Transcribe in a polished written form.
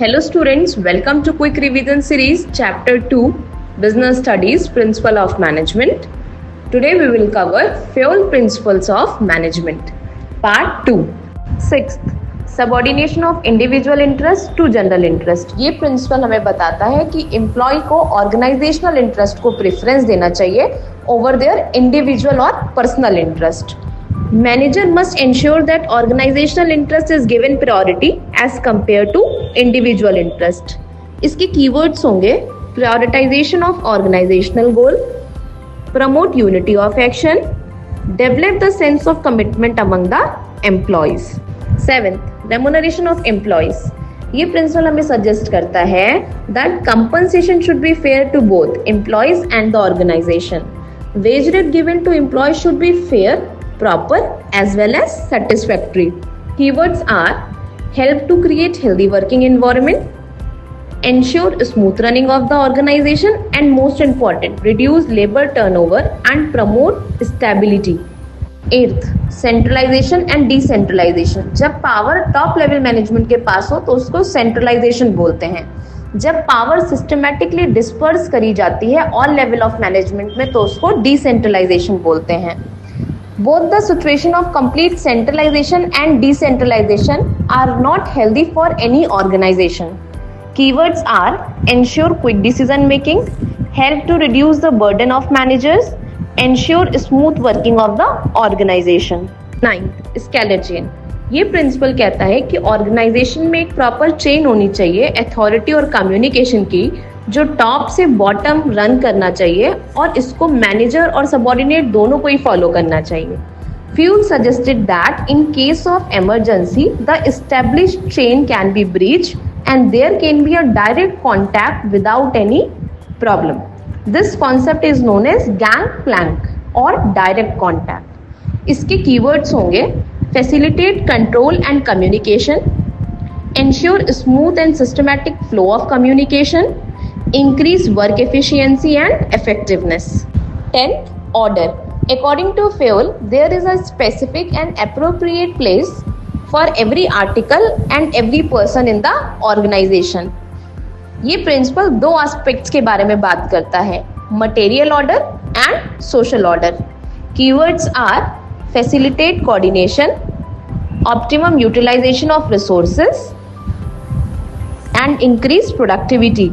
Hello students, welcome to Quick Revision Series Chapter 2 Business Studies Principle of Management. Today we will cover Fuel Principles of Management. Part 2. Sixth, Subordination of Individual Interest to General Interest. ये principal हमें बताता है कि employ को organisational interest को preference देना चाहिए over their individual और personal interest. Manager must ensure that organizational interest is given priority as compared to individual interest. इसके keywords होंगे prioritization of organizational goal, promote unity of action, develop the sense of commitment among the employees. Seventh, remuneration of employees. ये principle हमें suggest करता है that compensation should be fair to both employees and the organization. Wage rate given to employees should be fair, proper as well as satisfactory. Keywords are help to create healthy working environment, ensure smooth running of the organization, and most important, reduce labor turnover and promote stability. Eighth, centralization and decentralization. जब power top level management के पास हो तो उसको centralisation बोलते हैं. जब power systematically disperse करी जाती है ऑल लेवल ऑफ मैनेजमेंट में तो उसको डिसेंट्रलाइजेशन बोलते हैं. Both the situation of complete centralization and decentralization are not healthy for any organization. Keywords are ensure quick decision making, help to reduce the burden of managers, ensure smooth working of the organization. Ninth, scalar chain. ये principal कहता है कि organisation में एक proper chain होनी चाहिए authority और communication की जो टॉप से बॉटम रन करना चाहिए और इसको मैनेजर और सबऑर्डिनेट दोनों को ही फॉलो करना चाहिए. Fuel suggested that in case of emergency, the established chain can be breached and there can be a direct contact without any problem. This concept is known as gangplank और direct contact. इसके keywords होंगे facilitate control and communication, ensure smooth and systematic flow of communication, increase work efficiency and effectiveness. 10th, order. According to Fuel, there is a specific and appropriate place for every article and every person in the organization. ये principle दो aspects के बारे में बात करता है, material order and social order. Keywords are facilitate coordination, optimum utilization of resources and increase productivity.